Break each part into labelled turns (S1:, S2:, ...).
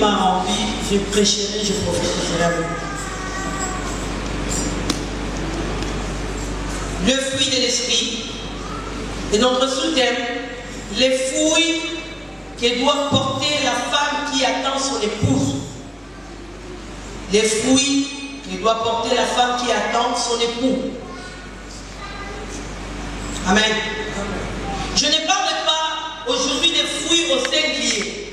S1: m'a rempli, je prêcherai, je prophétiserai avec vous. Le fruit de l'esprit et notre sous-thème, les fruits que doit porter la femme qui attend son épouse. Les fruits que doit porter la femme qui attend son époux. Amen. Je ne parle pas aujourd'hui des fruits au singulier,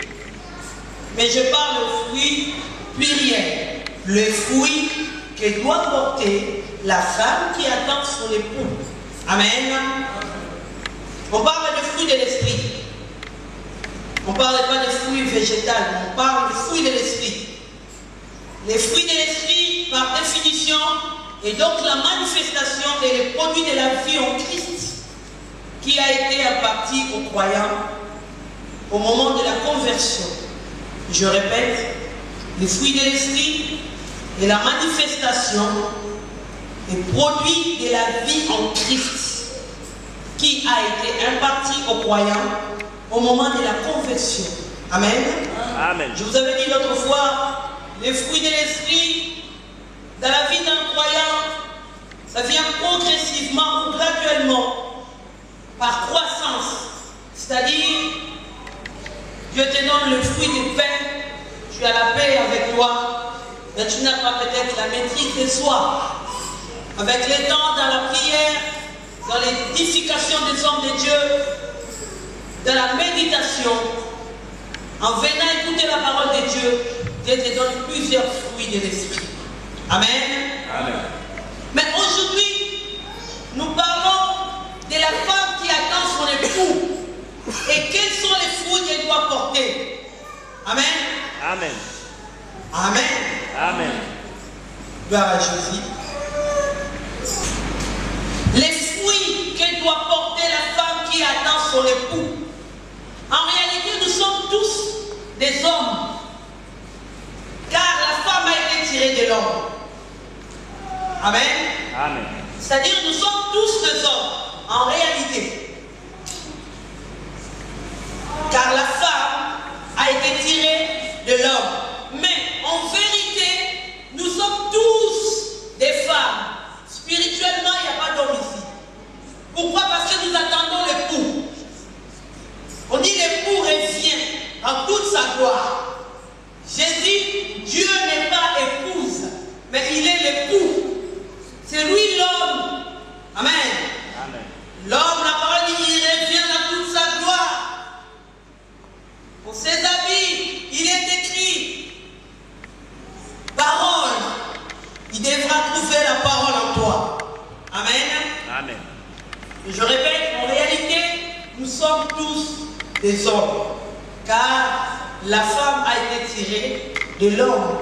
S1: mais je parle de fruits pluriels. Le fruit que doit porter la femme qui attend son époux. Amen. On parle de fruits de l'esprit. On ne parle pas de fruits végétaux, on parle de fruits de l'esprit. Les fruits de l'esprit, par définition, est donc la manifestation et le produit de la vie en Christ qui a été imparti aux croyants au moment de la conversion. Je répète, les fruits de l'esprit est la manifestation et produit de la vie en Christ qui a été imparti aux croyants au moment de la conversion. Amen.
S2: Amen.
S1: Je vous avais dit l'autre fois, les fruits de l'esprit dans la vie d'un croyant, ça vient progressivement ou graduellement par croissance. C'est-à-dire, Dieu te donne le fruit du pain, tu as la paix avec toi, mais tu n'as pas peut-être la maîtrise de soi. Avec les temps dans la prière, dans l'édification des hommes de Dieu, dans la méditation, en venant écouter la parole de Dieu, Dieu te donne plusieurs fruits de l'esprit. Amen.
S2: Amen.
S1: Mais aujourd'hui, nous parlons de la femme qui attend son époux. Et quels sont les fruits qu'elle doit porter? Amen.
S2: Amen.
S1: Amen.
S2: Amen.
S1: Gloire à Jésus. Les fruits qu'elle doit porter la femme qui attend son époux. En réalité, nous sommes tous des hommes. Car la femme a été tirée de l'homme. Amen.
S2: Amen.
S1: C'est-à-dire nous sommes tous des hommes. En réalité. Car la femme a été tirée de l'homme. Mais en vérité, nous sommes tous des femmes. Spirituellement, il n'y a pas d'homme ici. Pourquoi? Parce que nous attendons l'époux. On dit l'époux revient en toute sa gloire. Jésus, Dieu n'est pas épouse, mais il est l'époux. C'est lui l'homme. Amen.
S2: Amen.
S1: L'homme, la parole dit, il revient dans toute sa gloire. Pour ses habits, il est écrit parole. Il devra trouver la parole en toi. Amen.
S2: Amen.
S1: Et je répète, en réalité, nous sommes tous des hommes. Car la femme a été tirée de l'homme.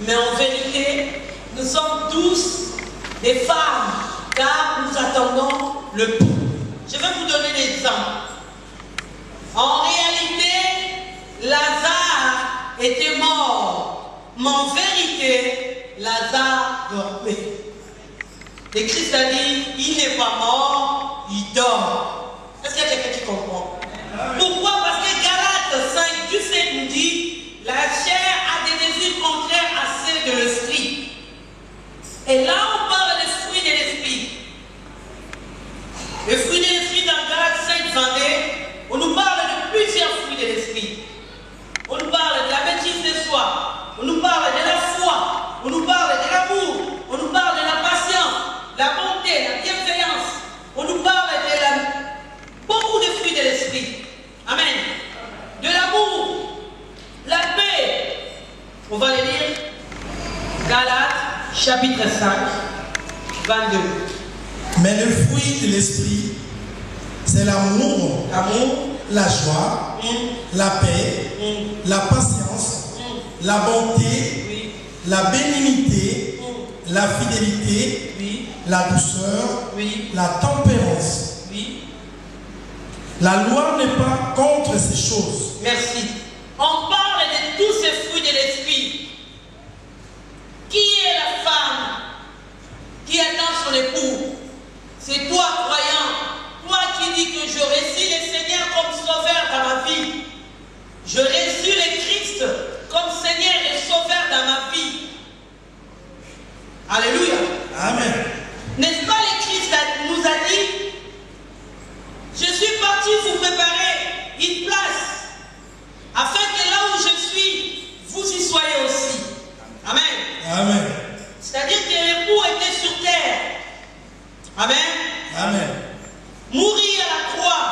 S1: Mais en vérité, nous sommes tous des femmes. Car nous attendons le pouls. Je vais vous donner l'exemple. En réalité, Lazare était mort. Mais en vérité, Lazare dormait. Et Christ a dit, il n'est pas mort, il dort. Est-ce qu'il y a quelqu'un qui comprend? Pourquoi? Parce que Galates 5, 17 nous dit, la chair a des désirs contraires à ceux de l'esprit. Et là, on parle des fruits de l'esprit. Les fruits de l'esprit dans Galates 5, 22, on nous parle de plusieurs fruits de l'esprit. On nous parle de la maîtrise de soi, on nous parle de la foi, on nous parle de l'amour, on nous parle de la patience, la bonté, la bienveillance, on nous parle de beaucoup de fruits de l'esprit. Amen. De l'amour, la paix. On va les lire. Galates, chapitre 5, 22.
S3: Mais le fruit de l'esprit, c'est l'amour, la joie, la paix, la patience, la bonté, la bénignité, la fidélité, la douceur, la tempérance. La loi n'est pas contre ces choses.
S1: Merci. On parle de tous ces fruits de l'esprit. Qui est la femme qui attend son époux? C'est toi, croyant. Toi qui dis que je reçus le Seigneur comme sauveur dans ma vie. Je reçus le Christ comme parti vous préparer une place, afin que là où je suis, vous y soyez aussi. Amen.
S3: Amen.
S1: C'est-à-dire que l'époux était sur terre. Amen.
S3: Amen.
S1: Mourir à la croix,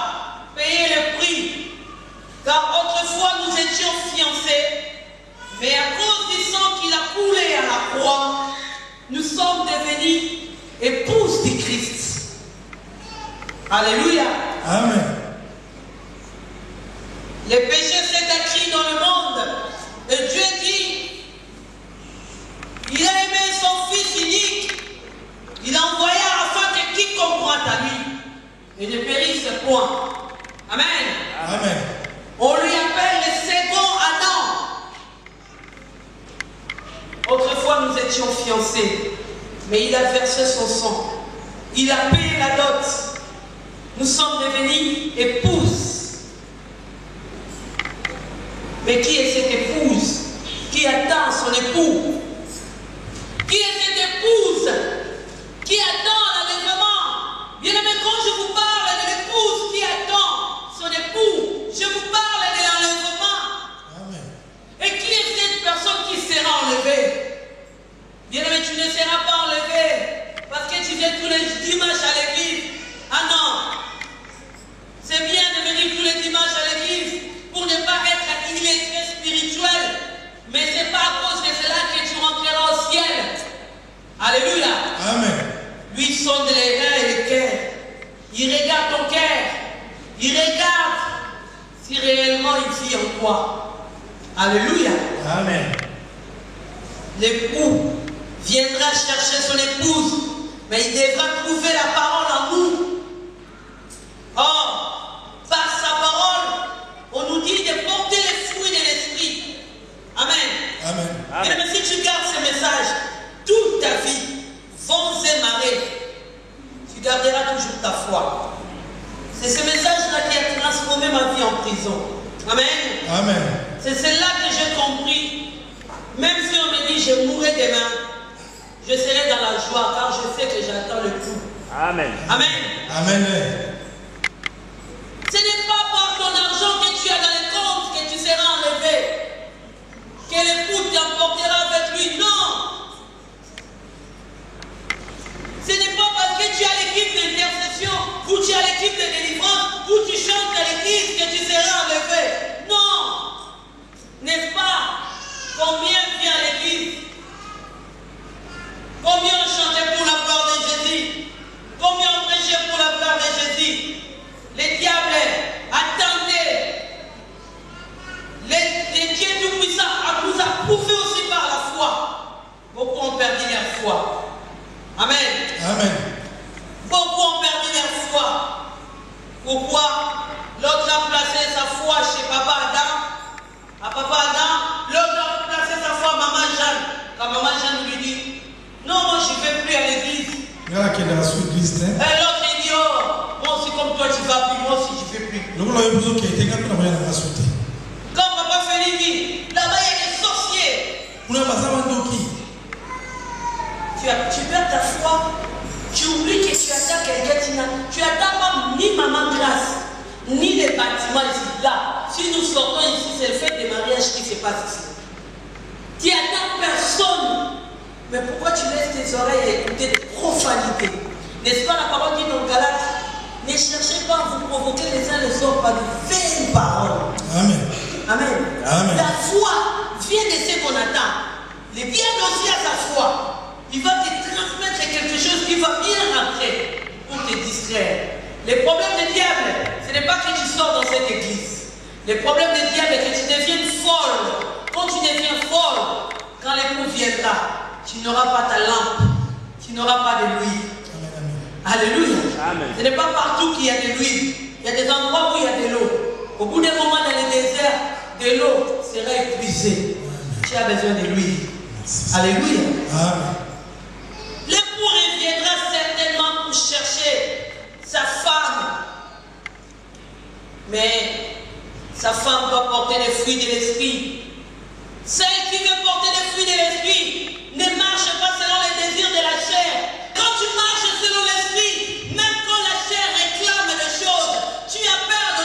S1: payer le prix. Car autrefois nous étions fiancés, mais à cause du sang qu'il a coulé à la croix, nous sommes devenus épouses de Christ. Alléluia.
S3: Amen.
S1: Le péché s'est écrit dans le monde. Et Dieu dit, il a aimé son Fils unique. Il a envoyé afin que quiconque croit à lui et ne périsse point. Amen.
S3: Amen.
S1: On lui appelle le second Adam. Autrefois nous étions fiancés, mais il a versé son sang. Il a payé la dot. Nous sommes devenus épouses. Mais qui est cette épouse qui attend son époux? Qui est cette épouse qui attend l'enlèvement? Bien aimé, quand je vous parle de l'épouse qui attend son époux, je vous parle de l'enlèvement.
S3: Amen.
S1: Et qui est cette personne qui sera enlevée? Bien aimé, tu ne seras pas enlevé parce que tu viens tous les dimanches à l'église. Ah non! C'est bien de venir tous les dimanches à l'église pour ne pas être illettré spirituel. Mais ce n'est pas à cause de cela que tu rentreras au ciel. Alléluia.
S3: Amen.
S1: Lui sonde les reins et le cœur. Il regarde ton cœur. Il regarde si réellement il vit en toi. Alléluia.
S3: Amen.
S1: L'époux viendra chercher son épouse, mais il devra trouver la parole en nous. Or, par sa parole, on nous dit de porter les fruits de l'esprit. Amen.
S3: Amen.
S2: Amen.
S1: Mais si tu gardes ce message toute ta vie, vents et marées, tu garderas toujours ta foi. C'est ce message-là qui a transformé ma vie en prison. Amen.
S3: Amen.
S1: C'est cela que j'ai compris. Même si on me dit je mourrai demain, je serai dans la joie car je sais que j'attends le coup.
S2: Amen.
S1: Amen.
S3: Amen.
S1: Ce n'est pas par ton argent que tu as dans les comptes que tu seras enlevé, que l'époux t'emportera avec lui. Non. Ce n'est pas parce que tu as l'équipe d'intercession ou tu as l'équipe de délivrance ou tu chantes à l'église que tu seras enlevé. Non. N'est-ce pas? Combien vient à l'église? Combien on chantait pour la gloire de Jésus? Combien on prêchait pour la gloire de Jésus? Les diables attendaient. Les dieux tout-puissants nous a prouvé aussi par la foi. Beaucoup ont perdu leur foi. Amen.
S3: Amen.
S1: Beaucoup ont perdu leur foi. Pourquoi? L'autre a placé sa foi chez Papa Adam. À Papa Adam, l'autre a placé sa foi à Maman Jeanne. Quand Maman Jeanne lui dit, non, moi je ne vais plus à l'église.
S3: Regarde qui est dans la suite église.
S1: Et l'autre il dit, oh, moi aussi comme toi tu vas plus, moi aussi je ne vais plus.
S3: Le monde a besoin qu'il y ait quelqu'un qui n'a rien à sauter.
S1: Comme Papa Félix dit, là-bas il y a des sorciers. Tu perds ta foi, tu oublies que tu attends quelqu'un, tu attends pas ni Maman Grâce, ni les bâtiments ici. Là, si nous sortons ici, c'est le fait des mariages qui se passe ici. Tu attends personne. Mais pourquoi tu laisses tes oreilles à écouter des profanités? N'est-ce pas la parole dit dans Galates? Ne cherchez pas à vous provoquer les uns les autres par de vaines paroles.
S3: Amen.
S1: Amen.
S3: Amen.
S1: La foi vient de ce qu'on attend. Le diable aussi a sa foi. Il va te transmettre quelque chose qui va bien rentrer pour te distraire. Le problème du diable, ce n'est pas que tu sors dans cette église. Le problème du diable est que tu deviennes folle. Quand tu deviens folle, quand l'époux viendra, tu n'auras pas ta lampe, tu n'auras pas de l'huile. Alléluia.
S2: Amen.
S1: Ce n'est pas partout qu'il y a de l'huile. Il y a des endroits où il y a de l'eau. Au bout d'un moment dans le désert, de l'eau sera épuisée. Tu as besoin de l'huile. Alléluia.
S3: Amen.
S1: L'époux reviendra certainement pour chercher sa femme. Mais sa femme doit porter les fruits de l'esprit. Celle qui veut porter les fruits de l'esprit ne marche pas selon les désirs de la chair. Quand tu marches selon l'esprit, même quand la chair réclame des choses, tu as peur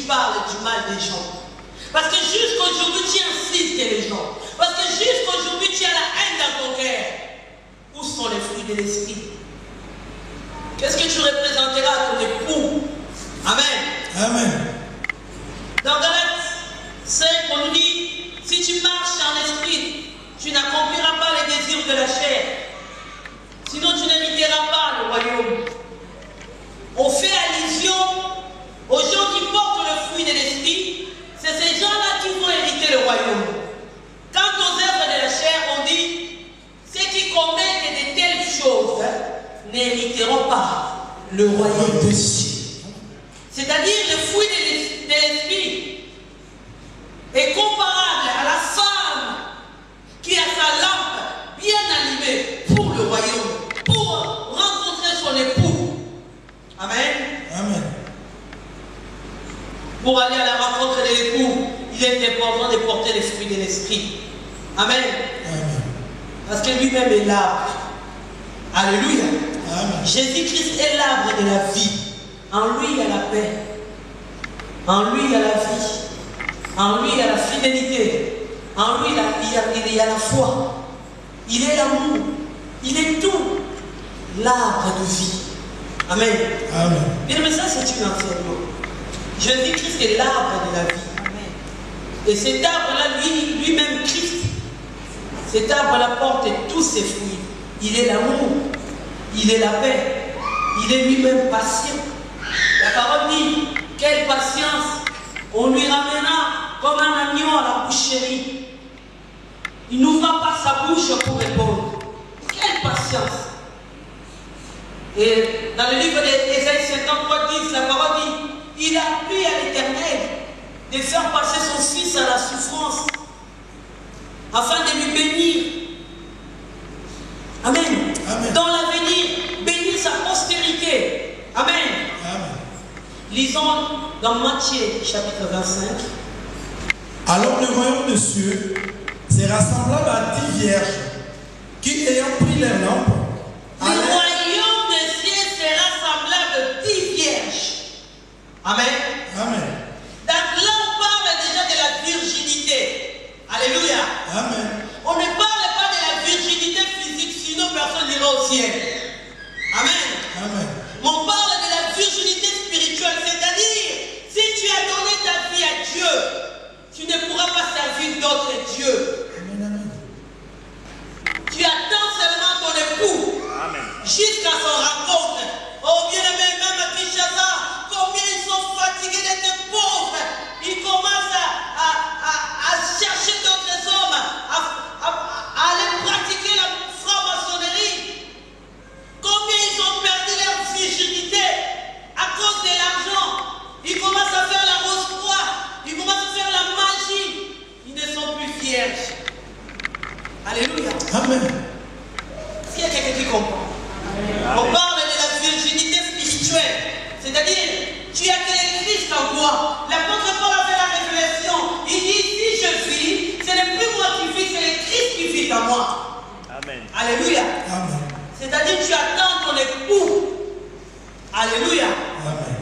S1: parles du mal des gens. Parce que jusqu'aujourd'hui, tu insistes les gens. Parce que jusqu'aujourd'hui, tu as la haine dans ton cœur. Où sont les fruits de l'esprit? Qu'est-ce que tu représenteras à ton époux? Amen.
S3: Amen.
S1: Dans Galates 5, on nous dit, si tu marches en esprit, tu n'accompliras pas les désirs de la chair. Sinon, tu n'hériteras pas le royaume. On fait allusion aux gens qui portent le fruit de l'esprit. C'est ces gens-là qui vont hériter le royaume. Quant aux œuvres de la chair, on dit, ceux qui commettent de telles choses n'hériteront pas le royaume des cieux. C'est-à-dire le fruit de l'esprit est comparable à la femme qui a sa lampe bien allumée pour le royaume, pour rencontrer son époux. Amen.
S3: Amen.
S1: Pour aller à la rencontre de l'époux, il est important de porter les fruits de l'esprit. Amen.
S3: Amen.
S1: Parce que lui-même est l'arbre. Alléluia.
S3: Amen.
S1: Jésus-Christ est l'arbre de la vie. En lui, il y a la paix. En lui, il y a la vie. En lui, il y a la fidélité. En lui, il y a la foi. Il est l'amour. Il est tout. L'arbre de vie. Amen.
S3: Amen.
S1: Bien, mais ça, c'est une enseignement. Jésus-Christ est l'arbre de la vie. Amen. Et cet arbre-là, lui-même, Christ, cet arbre-là porte tous ses fruits. Il est l'amour. Il est la paix. Il est lui-même patient. La parole dit, quelle patience. On lui ramena comme un agneau à la boucherie. Il n'ouvre pas sa bouche pour répondre. Quelle patience. Et dans le livre d'Ésaïe 53, 10, la parole dit, il a pris à l'Éternel de faire passer son fils à la souffrance afin de lui bénir. Amen.
S3: Amen.
S1: Dans l'avenir, bénir sa postérité. Amen.
S3: Amen.
S1: Lisons dans Matthieu chapitre 25.
S3: Alors le royaume des cieux sera semblable à 10 vierges qui, ayant pris leur lampe,
S1: Le royaume des cieux sera semblable à 10 vierges. Amen.
S3: Amen.
S1: Donc là, on parle déjà de la virginité. Alléluia.
S3: Amen.
S1: On ne parle pas de la virginité physique, sinon personne n'ira au ciel. Amen.
S3: Amen.
S1: On parle de la virginité spirituelle, c'est-à-dire, si tu as donné ta vie à Dieu, tu ne pourras pas servir d'autres dieux.
S3: Amen. Amen.
S1: Tu attends seulement ton époux.
S2: Amen.
S1: Jusqu'à son rencontre. Oh bien-aimé, même à Kinshasa, combien ils sont fatigués d'être pauvres. Ils commencent à chercher d'autres hommes, à aller pratiquer la franc-maçonnerie. Combien ils ont perdu leur virginité à cause de l'argent. Ils commencent à faire la rose-croix. Ils commencent à faire la magie. Ils ne sont plus vierges. Alléluia.
S3: Amen.
S1: Est-ce qu'il y a quelqu'un qui comprend? On parle de la virginité spirituelle. C'est-à-dire, tu as que Christ en toi. L'apôtre Paul a fait la révélation. Il dit, si je vis, ce n'est plus moi qui vis, c'est le Christ qui vit en moi.
S2: Amen.
S1: Alléluia.
S3: Amen.
S1: C'est-à-dire, tu attends ton époux. Alléluia.
S3: Amen.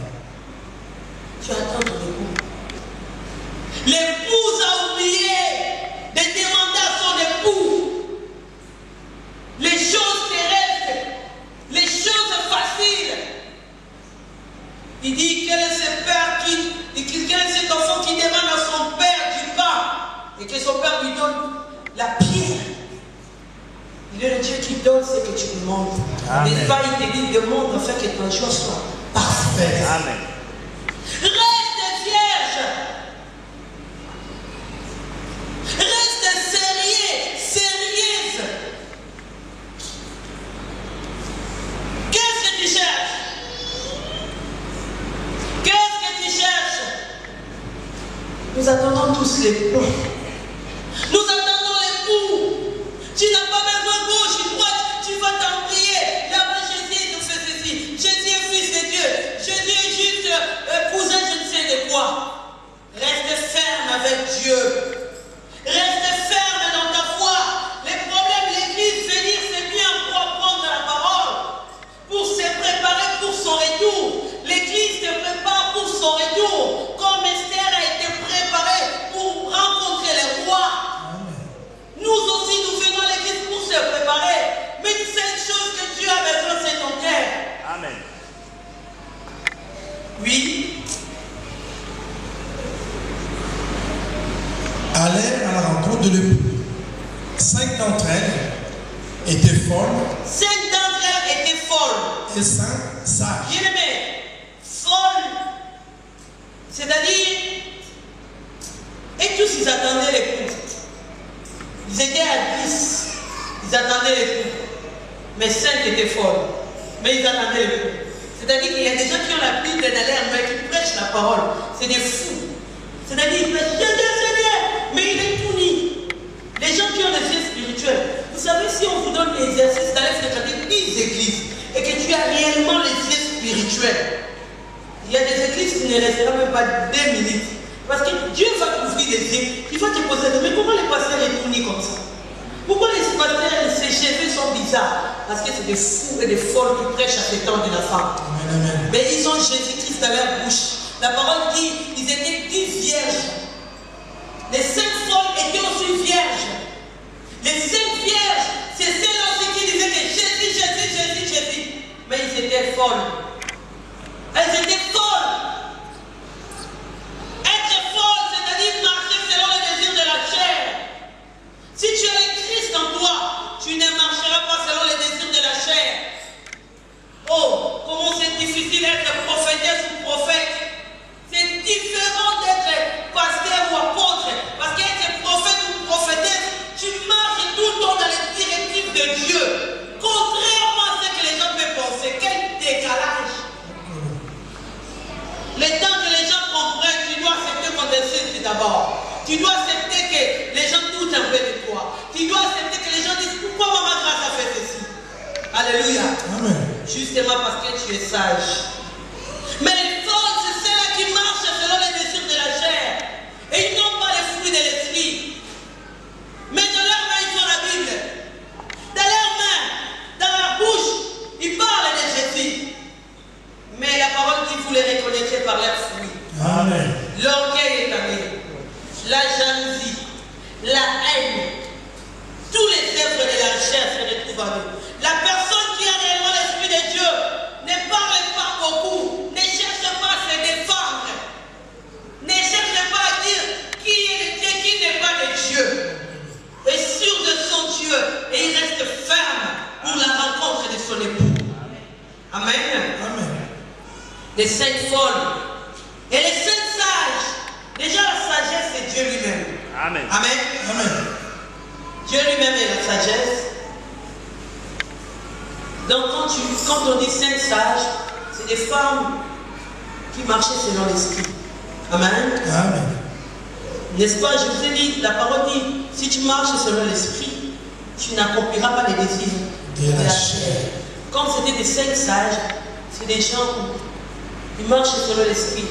S1: Tu attends ton époux. L'épouse a oublié de demander à son époux les choses terrestres, les choses faciles. Il dit, quel est quel est cet enfant qui demande à son père du pain et que son père lui donne la pierre? Il est le Dieu qui donne ce que tu demandes. N'est-ce pas, il te dit, demande afin que ton choix soit parfait.
S2: Amen.
S1: Reste vierge. Reste sérieux, sérieuse. Qu'est-ce que tu cherches? Qu'est-ce que tu cherches? Nous attendons tous l'époux. Nous attendons l'époux. Tu n'as pas besoin gauche et droite. Tu vas t'en prier. Là-bas, Jésus nous fait ceci. Jésus est fils de Dieu. Jésus est juste
S3: à la rencontre de l'époux. 5 d'entre elles étaient folles.
S1: 5 d'entre elles étaient folles.
S3: Et 5 sages.
S1: Bien aimé, folles, c'est-à-dire, et tous ils attendaient l'époux. Ils étaient à 10, ils attendaient l'époux. Mais 5 étaient folles, mais ils attendaient l'époux. C'est-à-dire qu'il y a des gens qui ont la Bible dans l'air, mais qui prêchent la parole. C'est des fous. C'est-à-dire qu'ils prêchent Seigneur, mais il est tout ni. Les gens qui ont des yeux spirituels. Vous savez, si on vous donne l'exercice d'aller fréquenter 10 églises et que tu as réellement les yeux spirituels, il y a des églises qui ne resteront même pas 2 minutes. Parce que Dieu va t'ouvrir des yeux. Il va te poser, mais comment les pasteurs sont tournés comme ça? Pourquoi les pasteurs, ces cheveux sont bizarres? Parce que c'est des fous et des folles qui prêchent à ces temps de la femme.
S3: Amen.
S1: Mais ils ont Jésus-Christ dans leur bouche. La parole dit qu'ils étaient 10 vierges. Les 5 folles étaient aussi vierges. Les 5 vierges, c'est celles aussi qui disaient que Jésus. Mais ils étaient folles. Elles étaient folles. Être folle, c'est-à-dire marcher selon les désirs de la chair. Si tu as le Christ en toi, tu ne marcheras pas selon les désirs de la chair. Oh, comment c'est difficile d'être prophétesse ou prophète. C'est différent d'être pasteur ou apôtre. Parce qu'être prophète ou prophétesse, tu marches tout le temps dans les directives de Dieu. Contrairement à ce que les gens peuvent penser. Quel décalage. Le temps que les gens comprennent, tu dois accepter qu'on te d'abord. Tu dois accepter que les gens doutent un peu de toi. Tu dois accepter que les gens disent pourquoi maman grâce a fait ceci. Alléluia.
S3: Amen.
S1: Justement parce que tu es sage. Mais les folles, c'est celles-là qui marchent selon les désirs de la chair. Et ils n'ont pas les fruits de l'esprit. Mais dans leurs mains, ils ont la Bible. Dans leurs mains, dans leur bouche, ils parlent de Jésus. Mais la parole dit, vous les reconnaîtrez par leurs fruits.
S3: Amen.
S1: L'orgueil est amené. La jalousie, la haine, tous les œuvres de la chair se retrouvent en nous. La personne qui a réellement l'Esprit de Dieu ne parle pas beaucoup, ne cherche pas à se défendre, ne cherche pas à dire qui est de Dieu, qui n'est pas de Dieu. Est sûr de son Dieu et il reste ferme pour la rencontre de son époux. Amen.
S3: Amen.
S1: Les 5 folles et les 5 sages. Déjà la sagesse c'est Dieu lui-même.
S2: Amen.
S1: Amen.
S3: Amen.
S1: Dieu lui-même est la sagesse. Donc quand on dit 5 sages, c'est des femmes qui marchaient selon l'esprit. Amen.
S3: Amen.
S1: N'est-ce pas? Je vous ai dit, la parole dit, si tu marches selon l'esprit, tu n'accompliras pas les désirs
S3: De la chair.
S1: Comme c'était des 5 sages, c'est des gens qui marchent selon l'esprit.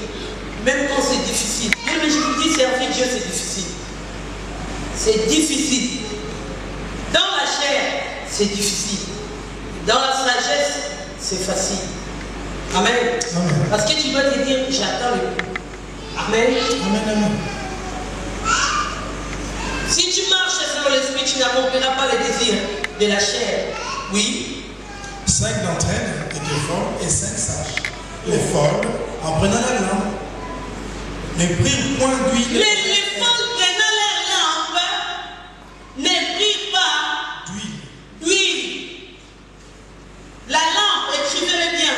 S1: Même quand c'est difficile. Mais je vous dis, servir Dieu, c'est difficile. C'est difficile. Dans la chair, c'est difficile. Dans la sagesse, c'est facile. Amen.
S3: Amen.
S1: Parce que tu dois te dire, j'attends le coup. Amen.
S3: Amen. Amen.
S1: Si tu marches selon l'esprit, tu n'accompliras pas les désirs de la chair. Oui.
S3: 5 d'entre elles étaient folles et 5 sages. Les folles, en prenant la lampe, ne prirent point d'huile.
S1: Les folles prenant leur lampe ne prirent pas d'huile. La lampe, écrivez-le bien.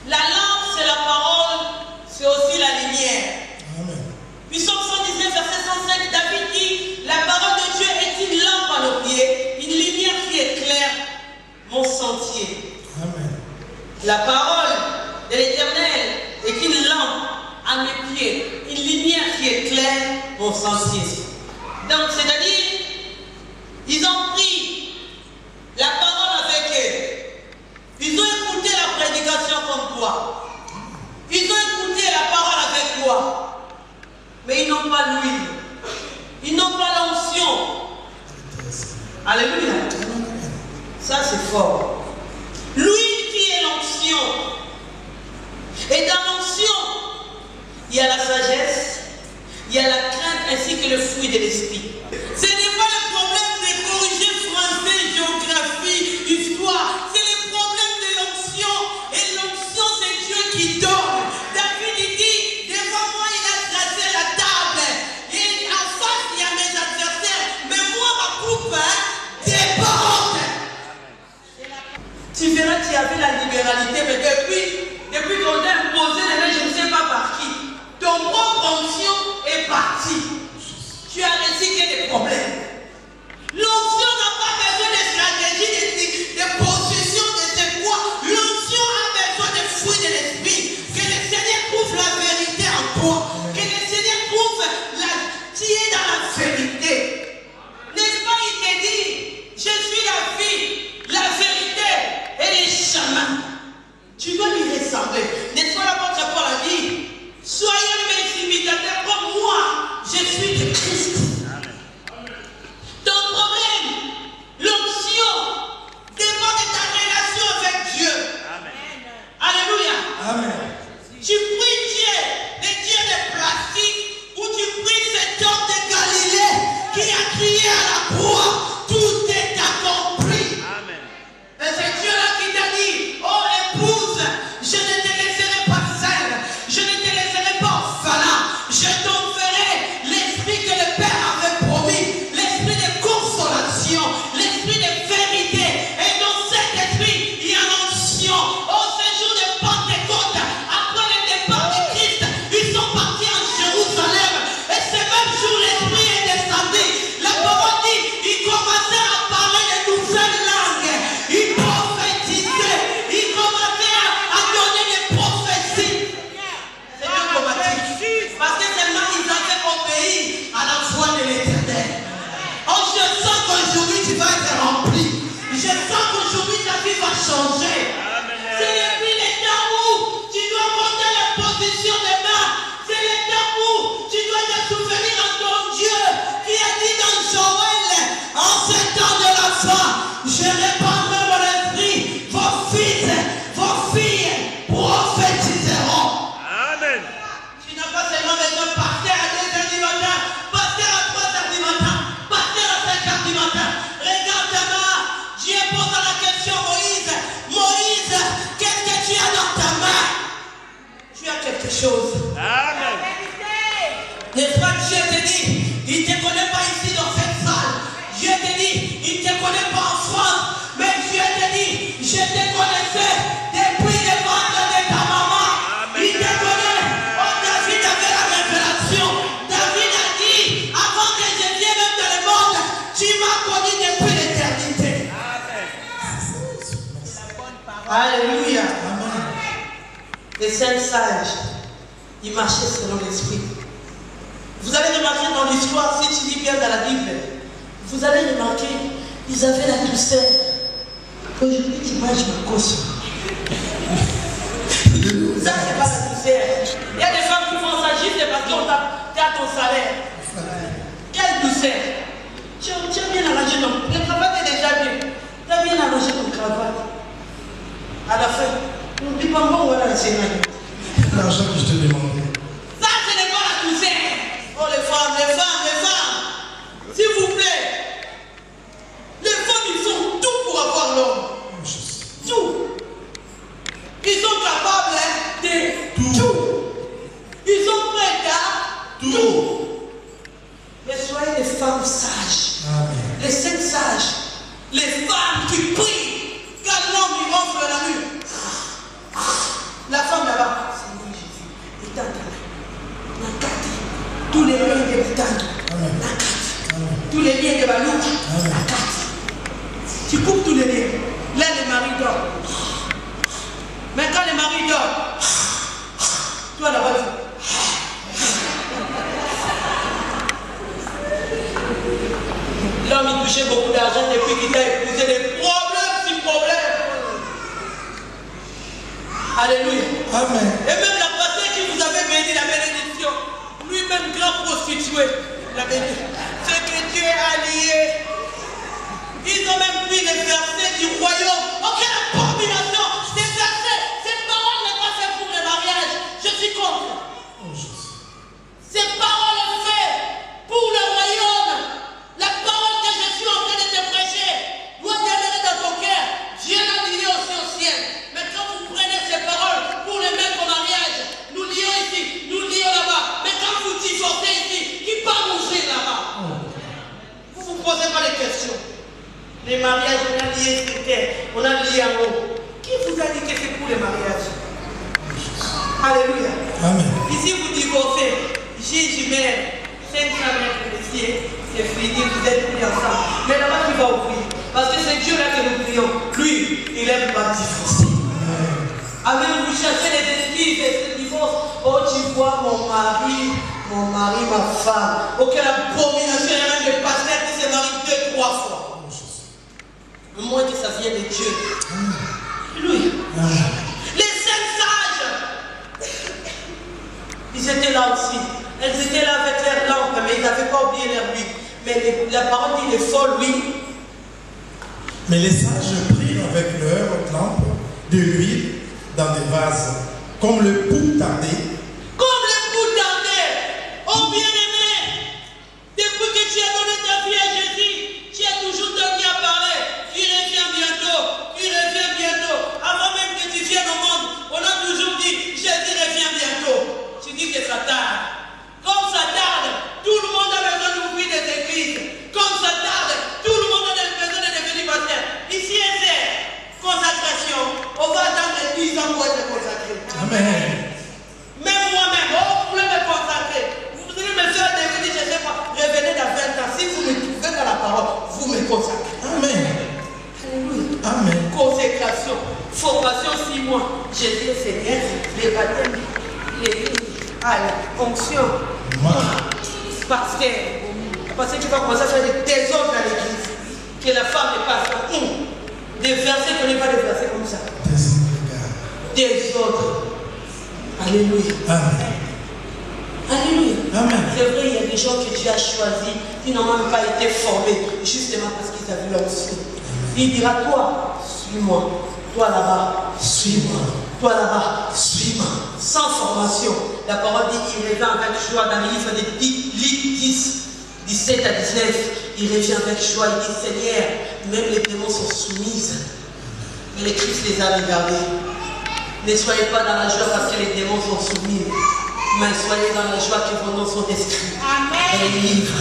S1: La lampe, c'est la parole, c'est aussi la lumière.
S3: Amen.
S1: Puis Psaume 119, verset 105, David dit, la parole de Dieu est une lampe à nos pieds, une lumière qui éclaire mon sentier.
S3: Amen.
S1: La parole de l'Éternel est une lampe à mes pieds, une lumière qui éclaire mon sentier. Donc, c'est-à-dire, ils ont pris la parole avec eux. Ils ont écouté la prédication comme toi. Ils ont écouté la parole avec toi. Mais ils n'ont pas l'huile. Ils n'ont pas l'onction. Alléluia. Ça, c'est fort. L'huile qui est l'onction. Et dans l'onction, il y a la sagesse, il y a la crainte ainsi que le fruit de l'esprit. Ce n'est pas le problème de corriger français, géographie, histoire. C'est le problème de l'onction. Et l'onction, c'est Dieu qui donne. David dit, devant moi, il a tracé la table. Et en face changer. C'est depuis le temps où tu dois monter la position des mains. C'est le temps où tu dois te souvenir en ton Dieu qui a dit dans Joël, en ce temps de la fin, je répandrai mon esprit, vos fils, vos filles prophétiseront.
S2: Amen.
S1: Tu n'as pas seulement besoin de passer à 2h du matin, passer à 3h du matin, passer à 5h du matin. Regarde ta main. Dieu pose la question à Moïse. Moïse, qu'est-ce que tu as dans ta main? Tu as quelque chose.
S2: Amen.
S1: N'est-ce pas, Dieu te dit, il ne te connaît pas ici dans cette salle. Dieu te dit, il ne te connaît pas en France. Mais Dieu te dit, je te connaissais depuis le ventre de ta maman.
S2: Amen.
S1: Il te connaît. Oh, David avait la révélation. David a dit, avant que je vienne même dans le monde, tu m'as connu depuis l'éternité. Alléluia.
S3: Amen.
S1: Les cinq sages, ils marchaient selon l'esprit. Vous allez remarquer dans l'histoire, si tu lis bien dans la Bible, vous allez remarquer, ils avaient la douceur. Aujourd'hui, tu manges ma cause. Ça, c'est pas la douceur. Il y a des femmes qui font ça juste parce qu'on t'a ton salaire. Quelle douceur. Tu as bien arrangé ton... Le cravate est déjà bien. Tu as bien arrangé ton cravate. À la fin, n'oublie pas bon, voilà le Seigneur.
S3: L'argent que je te demandais.
S1: Ça, ce n'est pas la douceur. Oh, les femmes. S'il vous plaît. Les femmes, ils font tout pour avoir l'homme. Tout. Ils sont capables de tout. Ils sont prêts à tout. Mais soyez des femmes sages.
S3: Amen.
S1: Les cinq sages. Les femmes qui prient. Quand l'homme lui offre la nuit. La femme là-bas. C'est lui, Jésus. Il t'entend. Tous les liens de Boutangue. Tous les liens de Balou. Tu coupes tous les liens. Là, le mari dort. Mais quand le mari dort, toi là-bas, l'homme il touchait beaucoup d'argent depuis qu'il t'a épousé. Des problèmes sur problèmes. Alléluia.
S3: Amen.
S1: Et même la pasteur qui vous avait béni la bénédiction, lui-même grand prostitué, la bénédiction. Ce que Dieu a lié, ils ont même pris les versets du royaume. Oh, quelle abomination! Ces versets, ces paroles n'est pas fait pour le mariage. Je suis contre. Ces paroles sont faites pour le royaume. La parole que je suis en train de te prêcher doit demeurer dans ton cœur. Dieu l'a lié aussi au ciel. Mais quand vous prenez ces paroles pour les mettre au mariage, nous lions ici, nous lions là-bas. Mais quand vous divorcez ici, qui part mourir là-bas? Vous ne vous posez pas les questions. Les mariages, on a lié sur terre, on a lié en haut. Qui vous a dit que c'est pour les mariages? Alléluia.
S3: Amen.
S1: Ici, vous divorcez, Jésus mère, 500 mètres de ciel, c'est fini, vous êtes plus ensemble. Mais là-bas, qui va ouvrir? Parce que c'est Dieu là que nous prions. Lui, il n'aime pas divorcer. Avez-vous cherché les excuses de ce divorce? Oh, tu vois mon mari, ma femme. Auquel abomination, il y a même des pasteurs qui se marient 2-3 fois. Moins que ça vient de Dieu. Lui. Les cinq sages. Ils étaient là aussi. Elles étaient là avec leurs lampes, mais ils n'avaient pas oublié leur huile. Mais la parole dit les folles, oui.
S3: Mais les sages prirent avec leurs lampes de l'huile dans des vases, comme le pouls tardé.
S1: Comme le pouls tardé. Oh bien-aimé, depuis que tu as donné ta vie à Jésus, tu as toujours donné à parler. Tu reviens bientôt. Avant même que tu viennes au monde, on a toujours dit, Jésus revient bientôt. Tu dis que ça tarde. Comme ça tarde, tout le monde a besoin d'ouvrir des églises. Comme ça tarde, tout le monde a besoin de devenir pasteur. Ici, c'est consacration. On va attendre 10 ans pour être consacré.
S3: Amen.
S1: Même moi-même, vous voulez me consacrer. Vous voulez me faire devenir, je ne sais pas, revenez dans 20 ans. Si vous me trouvez dans la parole, vous me consacrez.
S3: Amen.
S1: Alléluia.
S3: Amen.
S1: Consécration, formation 6 mois. Jésus le Seigneur, les baptêmes, l'église, onction, parce que tu vas commencer à faire des désordres dans l'église. Que la femme ne passe pas. Des versets, ce n'est pas des versets comme ça. Des autres. Alléluia.
S3: Amen.
S1: Alléluia.
S3: Amen.
S1: C'est vrai, il y a des gens que Dieu a choisis qui n'ont même pas été formés, justement parce qu'ils avaient l'onction. Il dira, toi, suis-moi. Toi là-bas, suis-moi. Toi là-bas, suis-moi. Sans formation. La parole dit, il revient avec joie dans le livre de 10, 17 à 19. Il revient avec joie. Il dit, Seigneur, même les démons sont soumises. Mais le Christ les a regardés. Ne soyez pas dans la joie parce que les démons sont soumis. Mais soyez dans la joie que vos noms sont inscrits dans les livres.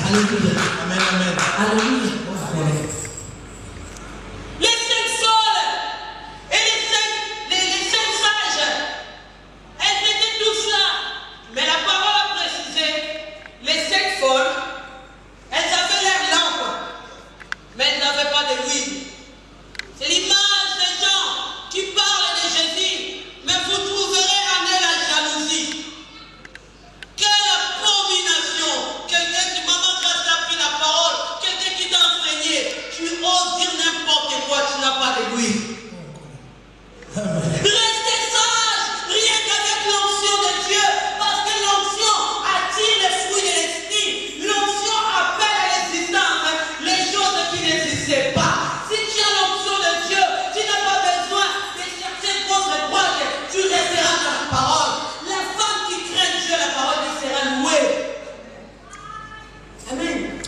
S1: Alléluia.
S3: Amen, amen.
S1: Alléluia. Amen. Les 5 folles et les 5 sages, elles étaient tous là. Mais la parole a précisé, les 5 folles, elles avaient leur lampe, mais elles n'avaient pas de l'huile. C'est l'image des gens qui parlent de Jésus, mais vous trouverez en eux la jalousie. Quelle abomination! Quelqu'un qui maman grâce t'a pris la parole, quelqu'un qui t'a enseigné, tu oses dire n'importe quoi, tu n'as pas de l'huile. Restez sages, rien qu'avec l'onction de Dieu, parce que l'onction attire les fruits de l'esprit. L'onction appelle à l'existence les choses qui n'existaient pas. Si tu as l'onction de Dieu, tu n'as pas besoin de chercher d'autres droits, tu resteras dans la parole. La femme qui craint Dieu, la parole lui sera louée. Amen.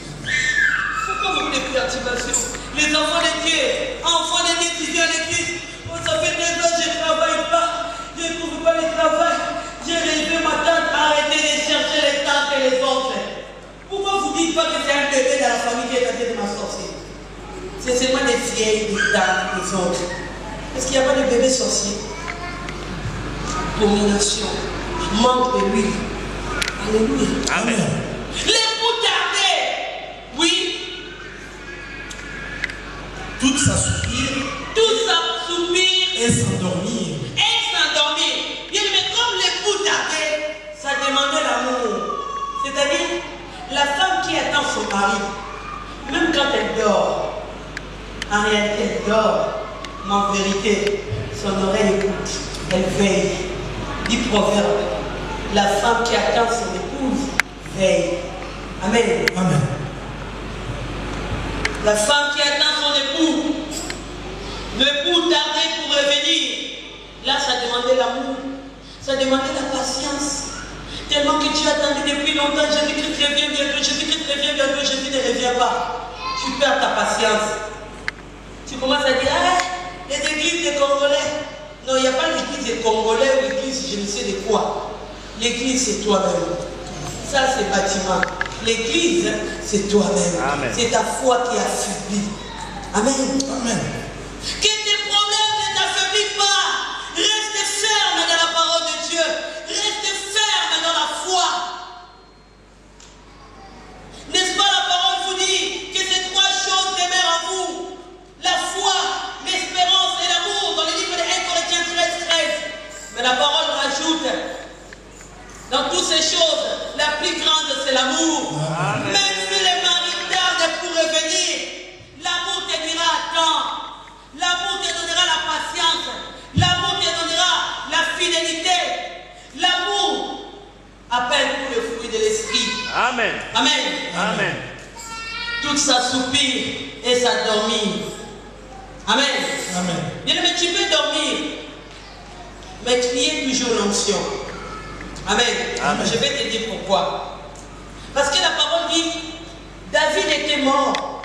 S1: Pourquoi vous voulez perturbation? Les enfants de Dieu, enfants de Dieu, tu viens à l'église. Oh, ça fait 2 ans, je ne travaille pas. Je ne trouve pas le travail. J'ai rêvé ma tante, arrêtez de chercher les tantes et les oncles. Pourquoi vous ne dites pas que c'est un bébé dans la famille qui est tenté de ma sorcier? C'est seulement des vieilles, des tantes, des oncles. Est-ce qu'il n'y a pas de bébé sorcier? Domination, manque de l'huile. Alléluia.
S3: Amen.
S1: L'époux tardé, oui.
S3: Tout s'assoupir
S1: Tout s'assoupir
S3: et s'endormir.
S1: et s'endormir. Bien, mais comme l'époux tardé, ça demandait l'amour. C'est-à-dire, la femme qui attend son mari, même quand elle dort, en réalité elle dort, mais en vérité, son oreille écoute, elle veille. Dit Proverbe, la femme qui attend son épouse veille. Amen.
S3: Amen.
S1: La femme qui attend son époux, l'époux tardait pour revenir. Là, ça demandait l'amour, ça demandait la patience. Tellement que tu attendais depuis longtemps, Jésus-Christ revient bientôt, Jésus-Christ revient bientôt, Jésus ne revient pas. Tu perds ta patience. Tu commences à dire, ah, les églises des Congolais. Non, il n'y a pas l'église des Congolais ou l'église je ne sais de quoi. L'église, c'est toi-même. Ça, c'est bâtiment. L'église, c'est toi-même. C'est ta foi qui affaiblit. Amen.
S3: Amen.
S1: Que tes problèmes ne t'affaiblissent pas. Reste ferme dans la parole de Dieu. Reste ferme dans la foi. N'est-ce pas, la parole vous dit que ces 3 choses demeurent en vous. La foi, l'espérance et l'amour. Dans le livre de 1 Corinthiens 13. Mais la parole rajoute, dans toutes ces choses, la plus grande c'est l'amour. Même si les maris tardent pour revenir, l'amour te dira attends. L'amour te donnera la patience. L'amour te donnera la fidélité. L'amour appelle pour le fruit de l'esprit.
S2: Amen.
S1: Amen.
S2: Amen.
S1: Tout s'assoupir et s'endormir. Amen.
S3: Amen.
S1: Bien, mais tu peux dormir, mais crier toujours l'onction. Amen.
S2: Amen.
S1: Je vais te dire pourquoi. Parce que la parole dit, David était mort,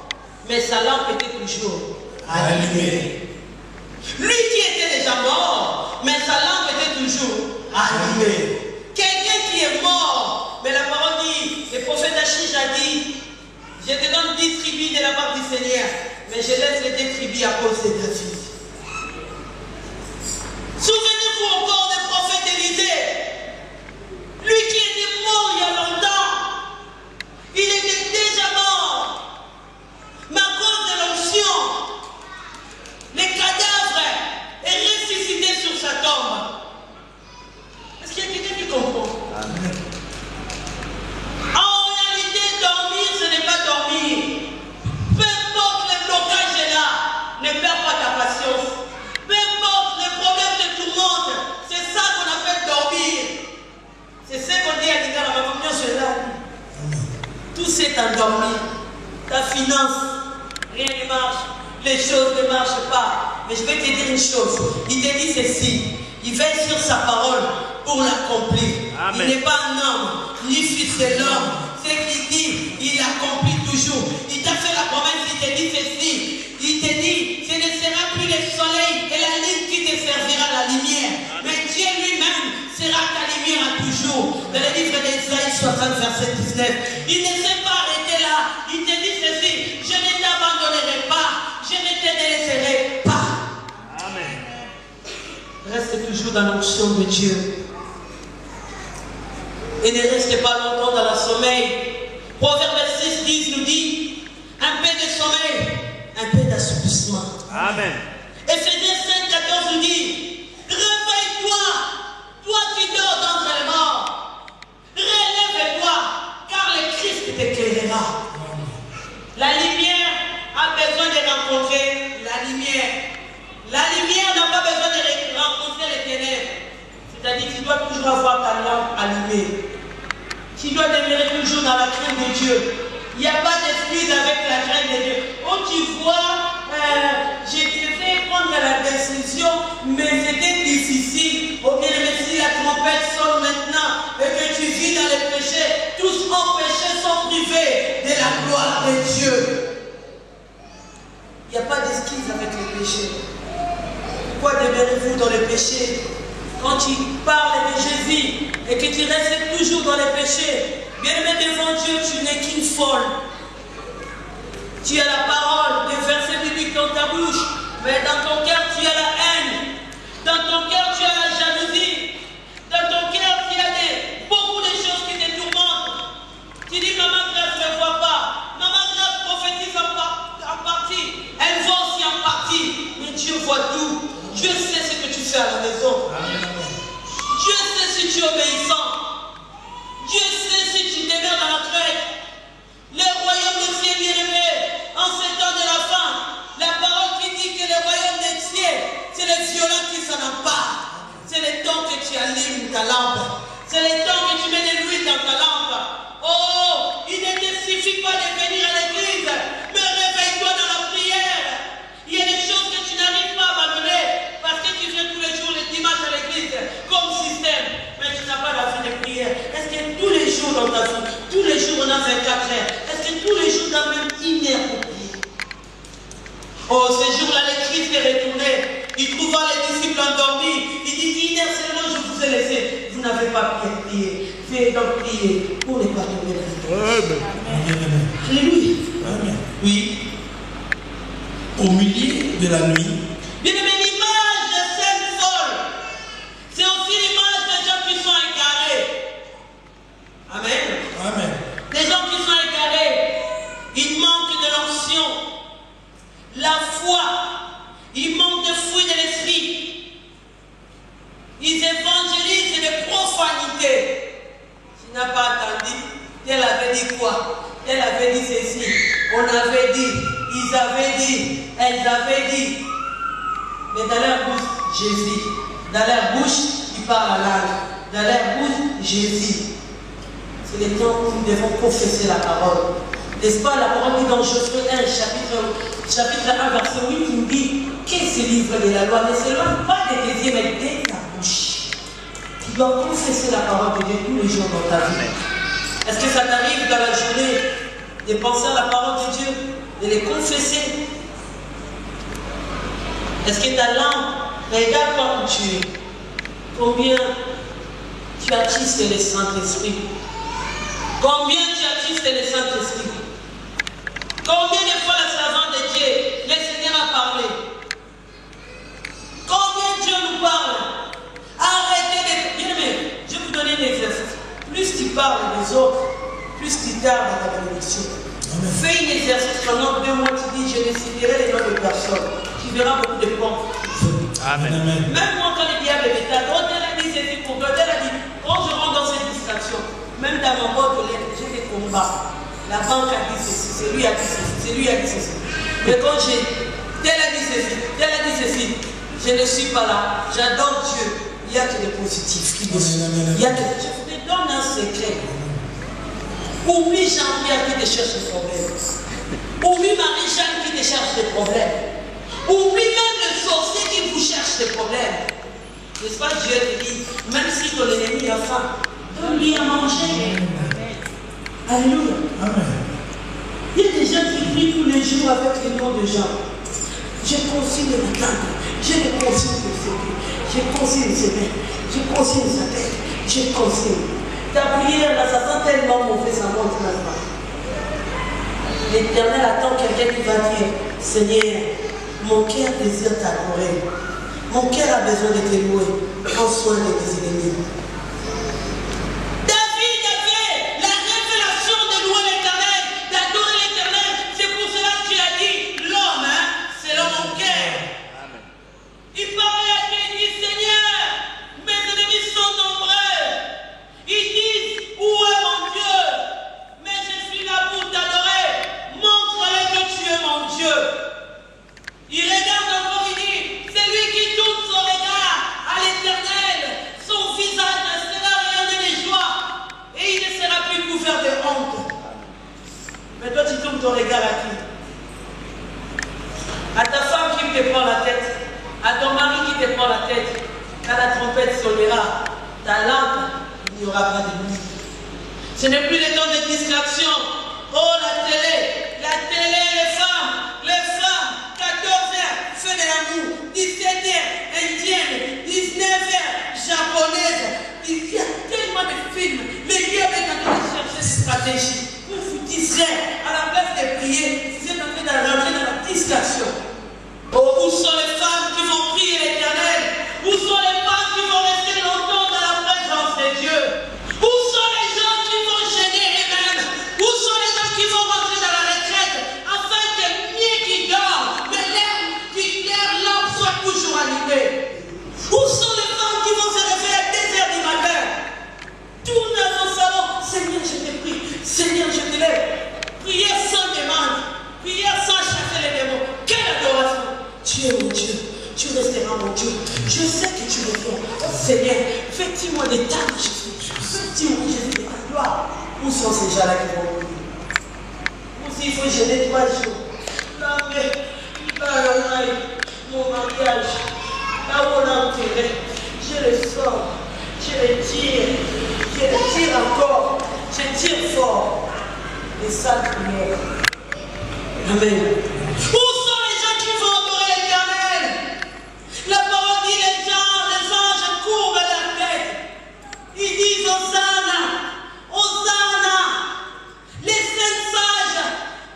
S1: mais sa lampe était toujours allumée. Lui qui était déjà mort, mais sa lampe était toujours allumée. Quelqu'un qui est mort, mais la parole dit, le prophète Achij a dit, je te donne 10 tribus de la part du Seigneur, mais je laisse les 2 tribus à cause de David. Souvenez-vous encore du prophète Élisée. Lui qui était mort il y a longtemps, il était déjà mort. Mais à cause de l'onction, les cadavres est ressuscité sur sa tombe. Est-ce qu'il y a quelqu'un qui comprend?
S2: Amen.
S1: En réalité, dormir, ce n'est pas dormir. Peu importe le blocage est là, ne endormi. Ta finance, rien ne marche. Les choses ne marchent pas. Mais je vais te dire une chose. Il te dit ceci. Il veille sur sa parole pour l'accomplir. Il n'est pas un homme, ni fils de l'homme. Ce qu'il dit, il accomplit toujours. Il t'a fait la promesse, il te dit ceci. Il te dit, ce ne sera plus le soleil et la lune qui te servira la lumière. Mais Dieu lui-même sera ta lumière à toujours. Dans le livre d'Ésaïe 60, verset 19. Il ne s'est pas arrêté là. Il te dit ceci. Je ne t'abandonnerai pas. Je ne te délaisserai pas.
S2: Amen.
S1: Reste toujours dans l'onction de Dieu. Et ne reste pas longtemps dans le sommeil. Proverbe 6:10 nous dit, un peu de sommeil, un peu d'assoupissement.
S2: Amen.
S1: Éphésiens 5:14 nous dit, réveille-toi, toi qui dors d'entre les morts. Relève-toi, car le Christ t'éclairera. La lumière a besoin de rencontrer la lumière. La lumière n'a pas besoin de rencontrer les ténèbres. C'est-à-dire que tu dois toujours avoir ta lampe allumée. Tu dois demeurer toujours dans la crainte de Dieu. Il n'y a pas d'excuse avec la crainte de Dieu. Oh, tu vois, je devais prendre la décision, mais c'était difficile. Oh bien, mais si la trompette sonne maintenant et que tu vis dans les péchés, tous en péché sont privés de la gloire de Dieu. Il n'y a pas d'excuse avec le péché. Pourquoi demeurez-vous dans le péché? Quand tu parles de Jésus et que tu restes toujours dans les péchés, bien aimé devant Dieu, tu n'es qu'une folle. Tu as la parole, des versets bibliques dans ta bouche, mais dans ton cœur, tu as la haine. Dans ton cœur, tu as la jalousie. Dans ton cœur, tu as beaucoup de choses qui te tourmentent. Tu dis, maman Grâce ne voit pas. Maman Grâce prophétise en partie. Elle voit aussi en partie. Mais Dieu voit tout. Dieu sait ce que tu fais à la maison. Dieu sait si tu es obéissant. Dieu sait si tu demeures dans la crainte. Le royaume des cieux bien-aimé, en ces temps de la fin, la parole qui dit que le royaume des cieux, c'est les violents qui s'en emparent. C'est le temps que tu allumes ta lampe. C'est le temps que tu mets de l'huile dans ta lampe. Oh, il ne te suffit pas de venir à l'église, mais réveille-toi dans la prière. Il y a des choses que tu n'arrives pas à abandonner parce que tu viens tous les jours, les dimanches à l'église, comme système, mais tu n'as pas la vie de prière. Est-ce que tous les jours dans ta vie, tous les jours on a 24 heures, est-ce que tous les jours tu as même 1 heure pour prier? Oh, ce jour-là, le Christ est retourné. Il trouva les disciples endormis. Il dit, 1 heure seulement je vous ai laissé. Vous n'avez pas pu prier. Faites donc prier pour ne pas tomber dans la vie.
S3: Amen.
S1: Alléluia.
S3: Amen.
S1: Oui.
S3: Au milieu de la nuit,
S1: Bien aimé, l'image de scène folle, c'est aussi l'image des gens qui sont égarés. Amen.
S3: Amen.
S1: Les gens qui sont égarés, ils manquent de l'onction, la foi, ils manquent de fruits de l'esprit. Ils évangélisent de profanité. Tu n'as pas entendu, tel avait dit quoi? Elle avait dit ceci, on avait dit, ils avaient dit, elles avaient dit. Mais dans leur bouche, Jésus. Dans leur bouche, ils parlent la langue. Dans leur bouche, Jésus. C'est le temps où nous devons confesser la parole. N'est-ce pas la parole dit dans Josué 1, chapitre 1, verset 8, qui nous dit que ce livre de la loi ne s'éloigne pas de tes yeux, mais de ta bouche. Tu dois confesser la parole de Dieu tous les jours dans ta vie. Est-ce que ça t'arrive dans la journée de penser à la parole de Dieu, de les confesser? Est-ce que ta langue, regarde quand tu es, combien tu attistes le Saint-Esprit? Combien tu attistes le Saint-Esprit? Combien de fois la servante de Dieu, le Seigneur a parlé? Combien Dieu nous parle? Arrêtez de... Bien aimé, je vais vous donner un exercice. Plus tu parles des autres, plus tu gardes ta bénédiction. Fais un exercice pendant 2 mois, tu dis, je déciderai les noms de personnes. Tu verras beaucoup de points.
S2: Amen.
S1: Même moi, quand le diable est là, quand elle a dit ceci pour toi, elle a dit, quand je rentre dans cette distraction, même dans mon boîte de lettres, j'ai des combats. La banque a dit ceci, c'est lui a dit ceci, c'est lui a dit ceci. Mais quand tel a dit ceci, tel a dit ceci, je ne suis pas là, j'adore Dieu. Il y a que des positifs qui décident. Il y a que... Je te donne un secret. Oublie Jean-Pierre qui te cherche des problèmes. Oublie Marie-Jeanne qui te cherche des problèmes. Oublie même le sorcier qui vous cherche des problèmes. N'est-ce pas, Dieu te dit, même si ton ennemi a faim, donne-lui à manger. Alléluia.
S3: Amen.
S1: Il y a des gens qui prient tous les jours avec les noms de gens. Je consigne la table, je le consigne le Seigneur, je consigne ses mains, je consigne sa tête, je consigne. Ta prière là, ça sent tellement mauvais, ça monte maintenant. L'Éternel attend quelqu'un qui va dire, Seigneur, mon cœur désire t'adorer. Mon cœur a besoin de te louer. Prends soin de tes ennemis. David a fait la révélation de louer l'Éternel, d'adorer l'Éternel. C'est pour cela que tu as dit, l'homme, selon mon cœur. Il parlait à Dieu, il dit, Seigneur, mes ennemis sont nombreux. Ils disent, où est mon Dieu? Mais je suis là pour t'adorer. Montre-leur que tu es mon Dieu. Il regarde encore, il dit, c'est lui qui tourne son regard à l'Éternel. Son visage ne sera rien de joie. Et il ne sera plus couvert de honte. Mais toi, tu tournes ton regard à qui? À ta femme qui te prend la tête. À ton mari qui te prend la tête. Quand la trompette sonnera, ta lampe, il n'y aura pas de nuit. Ce n'est plus le temps de distraction. Oh, la télé, les femmes, 14h, feu de l'amour, 17h, indienne, 19h, japonaise. Il y a tellement de films. Les gars sont en train de chercher des stratégies. Vous vous disiez, à la place de prier, vous êtes en train d'arranger dans la distraction. Oh, où sont les femmes qui vont prier l'Éternel? Où sont les femmes qui vont rester longtemps dans la présence de Dieu? Où sont les gens qui vont gêner eux-mêmes? Où sont les gens qui vont rentrer dans la retraite afin que mieux qu'ils dorment, mais leur lampe soit toujours allumée? Où sont les femmes qui vont se réveiller à 2h du matin? Tourne dans ton salon, Seigneur, je te prie, Seigneur, je te lève. Prière sans demande, prière sans chasser les démons. Quelle adoration! Tu es mon Dieu, tu resteras mon Dieu. Je sais que tu le fais. Oh Seigneur, fais-tu-moi des tas de Jésus. Fais-tu-moi Jésus de ta gloire. Où sont ces gens-là qui vont mourir? Où il faut gêner 3 jours. Là, mais, mon mariage, là où on a enterré, je le sors, je le tire encore, je tire fort. Les sales prières. Amen. Où sont les gens qui vont adorer l'Éternel? La parole dit les anges courbent la tête. Ils disent Hosanna, Hosanna. Les 5 sages,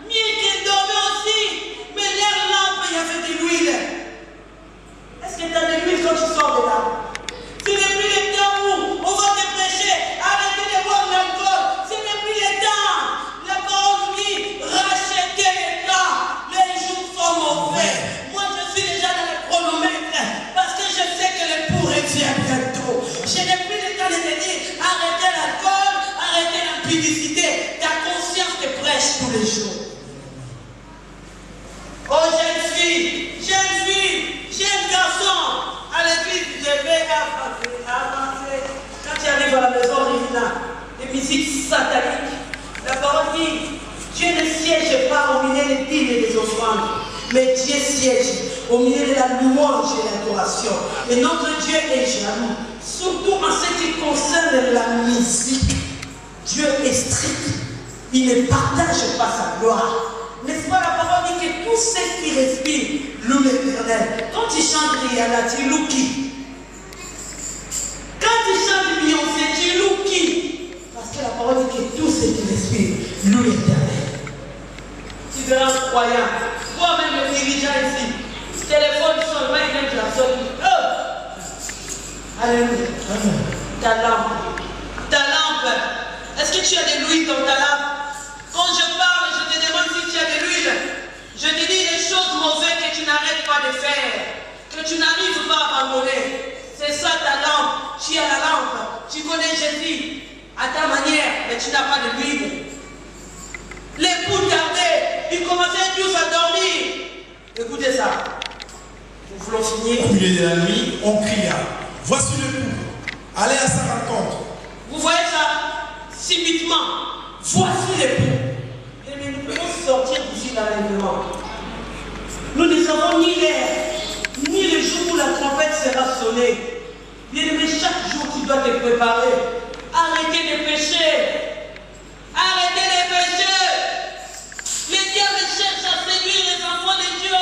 S1: mieux qu'ils dormaient aussi, mais leur lampe, il y avait de l'huile. Est-ce que tu as de l'huile quand tu sors de là? Ce n'est plus le temps où on va te prêcher, arrêtez de boire l'alcool. Ce n'est plus le temps. La parole dit, rachetez les temps. Les jours sont mauvais. Moi, je suis déjà dans le chronomètre parce que je sais que l'époux revient bientôt. Je n'ai plus le temps de te dire, arrêtez l'alcool, arrêtez l'impudicité. Ta conscience te prêche tous les jours. Oh, jeune fille, jeune garçon, à l'église, je vais avancer. Quand tu arrives à la maison, Rivina, les musiques sataniques, la parole dit, Dieu ne siège pas au milieu des dîmes et des offrandes, mais Dieu siège au milieu de la louange et de l'adoration. Et notre Dieu est jaloux, surtout en ce qui concerne la musique. Dieu est strict, il ne partage pas sa gloire. N'est-ce pas, la parole dit que tous ceux qui respirent louent l'Éternel. Quand tu chantes Rihanna, tu loues qui? Quand tu chantes Beyoncé, tu loues qui? Parce que la parole dit que tous ceux qui respirent louent l'Éternel. Tu verras un croyant, toi-même le dirigeant ici, téléphone sonne, Michael Jackson, oh! Alléluia. Ta lampe. Est-ce que tu as de l'huile dans ta lampe? Quand je parle, je te demande si tu as de l'huile. Je te dis les choses mauvaises que tu n'arrêtes pas de faire, que tu n'arrives pas à abandonner. C'est ça ta lampe. Tu as la lampe. Tu connais Jésus à ta manière, mais tu n'as pas de l'huile. L'époux tardait, il commençait tous à dormir. Écoutez ça. Nous voulons finir.
S3: Au milieu de la nuit, on cria, voici le coup, allez à sa rencontre.
S1: Vous voyez ça? Subitement, voici l'époux. Mais nous pouvons sortir d'ici l'enlèvement. Nous ne savons ni l'heure, ni le jour où la trompette sera sonnée. Bien-aimé, chaque jour tu dois te préparer. Arrêtez de pécher. Arrêtez de pécher. Les diables cherchent à séduire les enfants de Dieu.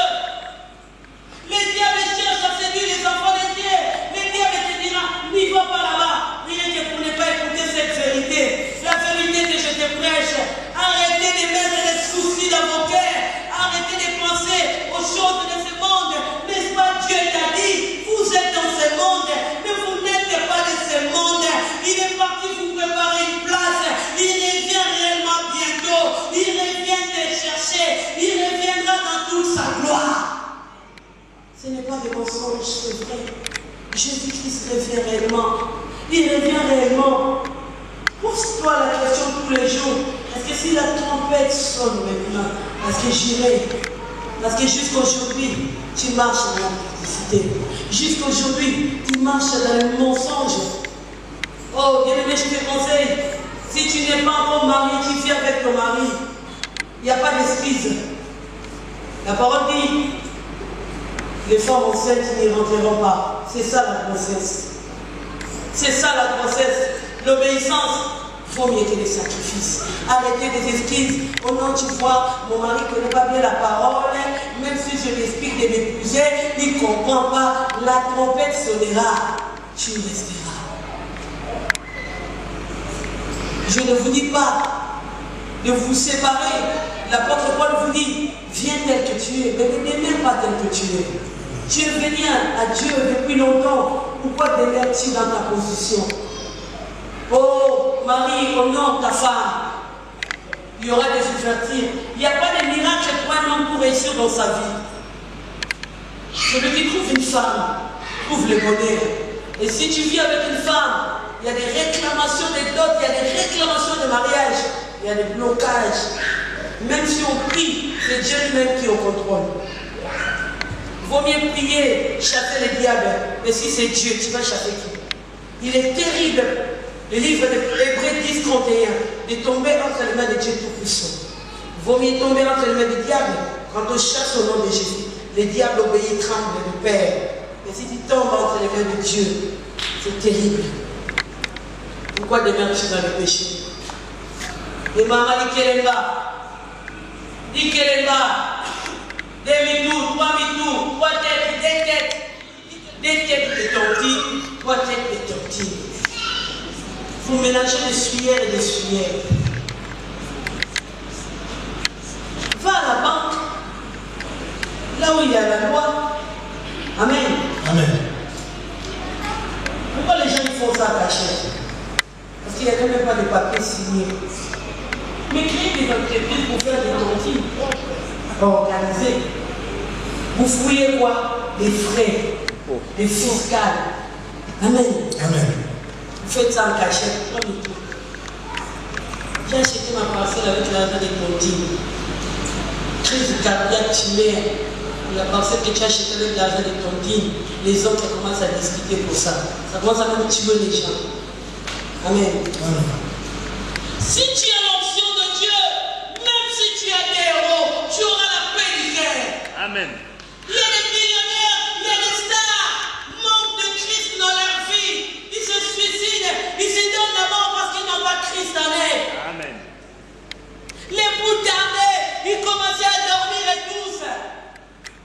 S1: Les diables cherchent à séduire les enfants de Dieu. Les diables te diront, n'y va pas là-bas. Rien que pour ne pas écouter cette vérité. La vérité que je te prêche. Arrêtez de mettre les soucis dans vos cœurs. Arrêtez de penser aux choses de ce monde. N'est-ce pas, Dieu t'a dit, vous êtes dans ce monde, mais vous n'êtes pas de ce monde. Il est parti vous préparer une place. Il revient réellement bientôt. Il revient te chercher. Il reviendra dans toute sa gloire. Ce n'est pas des mensonges, c'est vrai. Jésus-Christ revient réellement. Il revient réellement. Pose-toi la question tous les jours. Est-ce que si la trompette sonne maintenant, est-ce que j'irai? Parce que jusqu'aujourd'hui, tu marches dans la publicité. Jusqu'aujourd'hui, tu marches dans le mensonge. Oh, bien-aimé, je te conseille. Si tu n'es pas encore marié, tu vis avec ton mari. Il n'y a pas d'excuse. La parole dit, les femmes enceintes n'y rentreront pas. C'est ça la grossesse. C'est ça la grossesse. L'obéissance vaut mieux que les sacrifices. Arrêtez des excuses. Oh non, tu vois, mon mari ne connaît pas bien la parole. Même si je l'explique de m'épouser, il ne comprend pas. La trompette sonnera. Tu resteras. Je ne vous dis pas de vous séparer. L'apôtre Paul vous dit, viens tel que tu es, mais ne demeure pas tel que tu es. Tu es venu à Dieu depuis longtemps. Pourquoi demeures-tu dans ta position? Oh, Marie, honore ta femme. Il y aura des ouvertures. Il n'y a pas de miracle pour un homme pour réussir dans sa vie. Celui qui trouve une femme, trouve le bonheur. Et si tu vis avec une femme, il y a des réclamations de dot, il y a des réclamations de mariage, il y a des blocages. Même si on prie, c'est Dieu lui-même qui est au contrôle. Il vaut mieux prier, chasser les diables. Mais si c'est Dieu, tu vas chasser qui? Il est terrible, le livre d'Hébreux 10, 31, de tomber entre les mains de Dieu Tout-Puissant. Il vaut mieux tomber entre les mains des diables. Quand on chasse au nom de Jésus, les diables obéissent, tremblent de peur. Mais si tu tombes entre les mains de Dieu, c'est terrible. Pourquoi demeures-tu dans le péché? Et maman dit qu'elle est là. Dis qu'elle est là. Demi-tour, trois têtes, deux têtes. Deux têtes de tontine, trois têtes de tontine. Vous mélangez des suyeres et des suyeres. Va à la banque, là où il y a la loi. Amen.
S3: Amen.
S1: Pourquoi les gens font ça à cachette? Parce qu'il n'y a même pas de papier signé. Mais créez des entreprises pour faire des tontines organisées. Vous fouillez quoi? Des frais, des fiscales. Amen.
S3: Amen.
S1: Vous faites ça en cachette. J'ai acheté ma parcelle avec l'argent des tontines. Crise cardiaque, tu mets la parcelle que tu as achetée avec l'argent des tontines. Les autres commencent à discuter pour ça. Ça commence à même tuer les gens. Amen.
S3: Amen.
S1: Si tu as l'onction de Dieu, même si tu as des héros, tu auras la paix du cœur.
S2: Amen.
S1: Il y a des millionnaires, il y a des stars, manquent de Christ dans leur vie. Ils se suicident, ils se donnent la mort parce qu'ils n'ont pas Christ en eux.
S2: Amen.
S1: Les bouts tardés, ils commençaient à dormir et tous.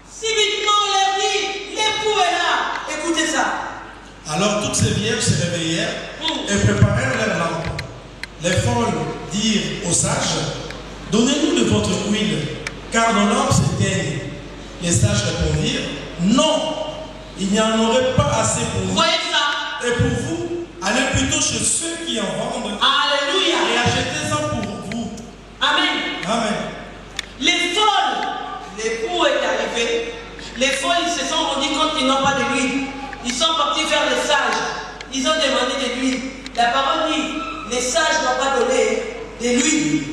S1: Subitement, on leur dit, l'époux est là. Écoutez ça.
S3: Alors toutes ces vierges se réveillèrent et préparèrent leurs lampes. Les folles dirent aux sages, donnez-nous de votre huile, car nos lampes s'éteignent. Les sages répondirent, non, il n'y en aurait pas assez pour
S1: Vous
S3: vous.
S1: voyez ça?
S3: Et pour vous, allez plutôt chez ceux qui en vendent
S1: Alléluia.
S3: et achetez-en pour vous.
S1: Amen.
S3: Amen.
S1: Les folles, l'époux est arrivé. Les folles, ils se sont rendus compte qu'ils n'ont pas de l'huile. Ils sont partis vers les sages. Ils ont demandé de l'huile. La parole dit, les sages n'ont pas donné de l'huile.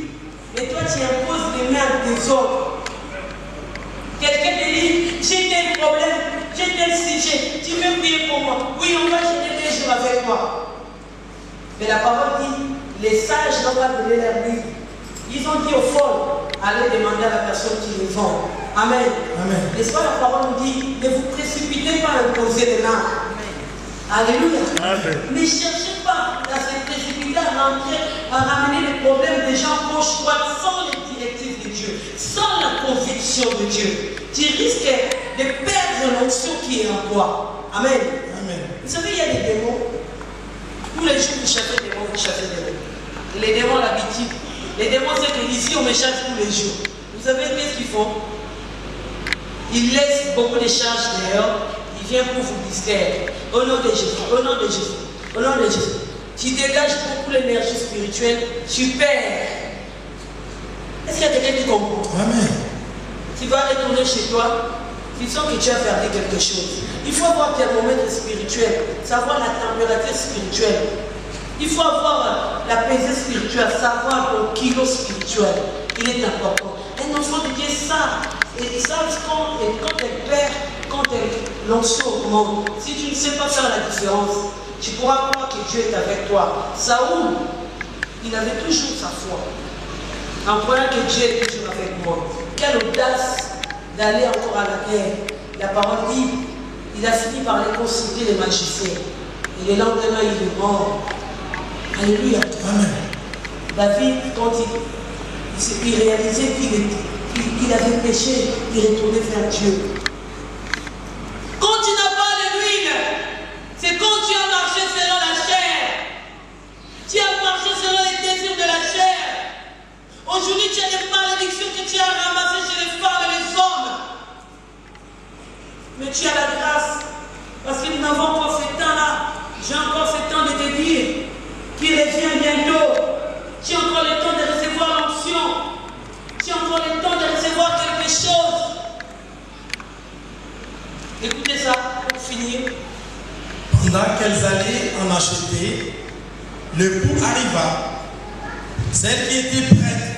S1: Et toi, tu imposes les mains des autres. Quelqu'un te dit, j'ai tel problème, j'ai tel sujet, tu veux prier pour moi? Oui, on va jeter des jours avec moi. Mais la parole dit, les sages n'ont pas donné leur l'huile. Ils ont dit aux folles, allez demander à la personne qui les vend. Amen.
S3: Amen.
S1: N'est-ce pas, la parole nous dit, ne vous précipitez pas à imposer les mains. Alléluia.
S2: Amen.
S1: Ne cherchez pas à se précipiter, à rentrer, à ramener les problèmes des gens gauche droite sans les directives de Dieu, sans la conviction de Dieu. Tu risques de perdre l'onction qui est en toi. Amen.
S3: Amen.
S1: Vous savez, il y a des démons. Tous les jours, vous chassez des démons, vous chassez des démons. Les démons l'habitude. Les démons, c'est que ici, on me chasse tous les jours. Vous savez qu'est-ce qu'ils font? Ils laissent beaucoup de charges dehors. Ils viennent pour vous distraire. Au nom de Jésus, au nom de Jésus, au nom de Jésus. Tu dégages beaucoup l'énergie spirituelle. Tu perds. Est-ce qu'il y a quelqu'un qui comprend?
S3: Amen.
S1: Tu vas retourner chez toi. Tu sens que tu as perdu quelque chose. Il faut avoir tes moments spirituels, savoir la température spirituelle. Il faut avoir la pesée spirituelle, savoir ton kilo spirituel. Il est important. Un enfant de Dieu savent. Et ils savent quand elle perd, quand l'onction augmente. Si tu ne sais pas faire la différence, tu pourras croire que Dieu est avec toi. Saoul, il avait toujours sa foi. En croyant que Dieu est toujours avec moi. Quelle audace d'aller encore à la guerre. La parole dit, il a fini par aller consulter les magiciens. Et le lendemain, il est mort. Alléluia.
S3: Amen.
S1: David, quand il réalisait qu'il avait péché, il retournait vers Dieu. Quand tu n'as pas de l'huile, c'est quand tu as marché selon la chair. Tu as marché selon les désirs de la chair. Aujourd'hui, tu as des malédictions que tu as ramassées chez les femmes et les hommes. Mais tu as la grâce. Parce que nous n'avons pas ce temps-là. J'ai encore ce temps de te dire qu'il revient bientôt. Tu as encore le temps de recevoir l'onction. Tu as encore le temps de recevoir quelque chose. Écoutez ça pour finir.
S3: Pendant qu'elles allaient en acheter, le coup arriva. Celles qui étaient prêtes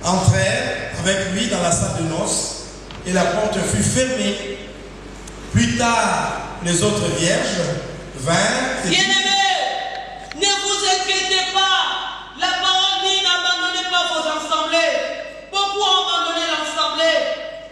S3: entrèrent avec lui dans la salle de noces et la porte fut fermée. Plus tard, les autres vierges vinrent et
S1: Bien-aimés, ne vous inquiétez pas. La parole dit n'abandonnez pas vos assemblées. Beaucoup ont abandonné l'assemblée.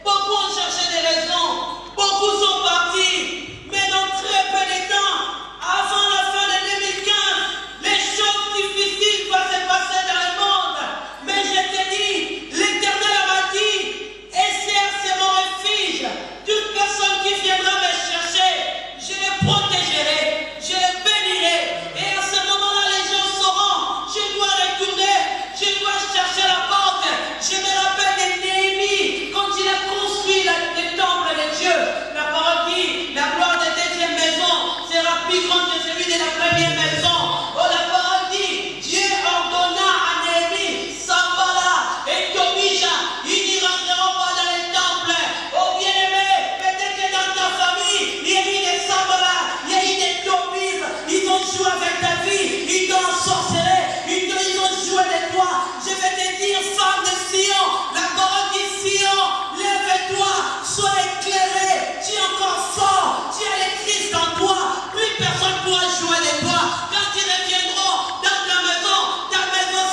S1: Beaucoup ont cherché des raisons. Beaucoup sont partis. Mais dans très peu de temps, avant la fin de 2015, les choses difficiles vont se passer dans le monde. Mais je te dis, l'Éternel m'a dit, Esther, c'est mon refuge. Toute personne qui viendra me chercher, je les protégerai, je les bénirai. Et à ce moment-là, les gens sauront, je dois retourner, je dois chercher la porte. Je me rappelle de Néhémie, quand il a construit le temple de Dieu. La parole dit, la gloire de deuxième maison sera plus grande que celui de la première maison. Oh, la parole dit, Dieu ordonna à Néhémie, Sambala et Tobija, ils n'y rentreront pas dans les temples. Oh, bien-aimé, peut-être que dans ta famille, il y a eu des Sambala, il y a eu des Tobija, ils ont joué avec ta vie, ils t'ont ensorcelé, ils ont joué de toi. Je vais te dire, femme de Sion, la parole dit Sion, lève-toi, sois éclairé, tu es encore fort, tu as le Christ en toi, plus personne ne pourra jouer de toi. Quand ils reviendront dans ta maison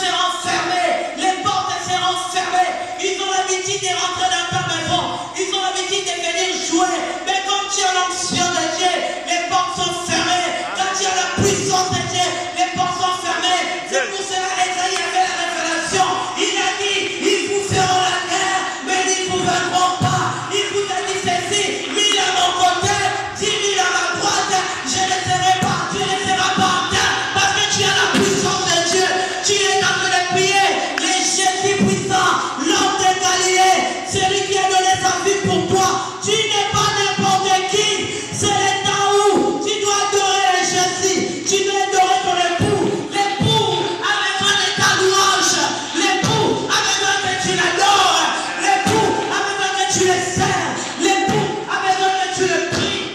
S1: sera fermée, les portes seront fermées. Ils ont l'habitude de rentrer dans ta maison, ils ont l'habitude de venir jouer, mais quand tu as l'onction de Dieu, les portes sont fermées. Quand tu as la puissance de Dieu, les portes sont fermées. C'est pour cela Esaïe avait la révélation. Il a dit, ils vous feront la guerre, mais ils ne vous vaincront pas. Il vous a dit ceci, 1000 à mon côté, 10 000 à ma droite, je ne serai pas, tu ne seras pas en terre, parce que tu as la puissance de Dieu. Tu es dans le prier, les Jésus puissants, l'homme de Galilée, celui qui a donné sa vie pour toi. Tu n'es pas n'importe qui, c'est le temps où tu dois adorer Jésus, tu dois adorer ton époux. L'époux a besoin de ta louange, l'époux a besoin que tu l'adores, l'époux a besoin que tu le sers, l'époux a besoin que tu le pries.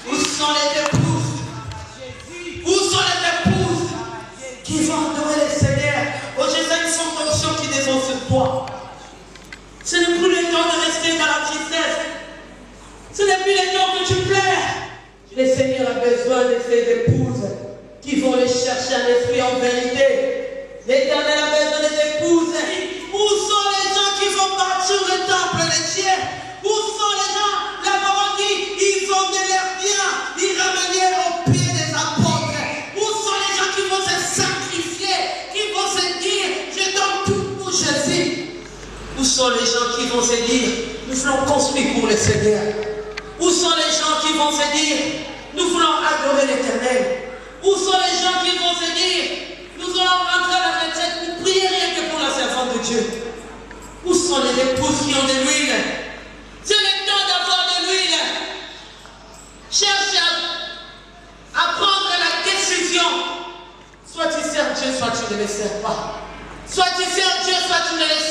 S1: Où sont les épouses? Où sont les épouses qui vont adorer le Seigneur? Oh Jésus, ils sont conscients qu'ils défendent sur toi. Ce n'est plus le temps de rester dans la tristesse. Ce n'est plus le temps que tu pleures. Le Seigneur a besoin de ses épouses qui vont les chercher en esprit en vérité. L'Éternel a besoin des épouses épouses? Où sont les gens qui vont bâtir le temple de Dieu? Où sont les gens? La parole dit, ils vendaient leurs biens, ils ramenaient au pied des apôtres. Où sont les gens qui vont se sacrifier, qui vont se dire, je donne tout pour Jésus? Où sont les gens qui vont se dire, nous voulons construire pour le Seigneur? Où sont les gens qui vont se dire, nous voulons adorer l'Éternel? Où sont les gens qui vont se dire, nous allons rentrer à la retraite pour prier rien que pour la servante de Dieu? Où sont les épouses qui ont de l'huile? C'est le temps d'avoir de l'huile. Cherche à prendre la décision. Soit tu sers Dieu, soit tu ne le sers pas. Soit tu sers Dieu, soit tu ne le sers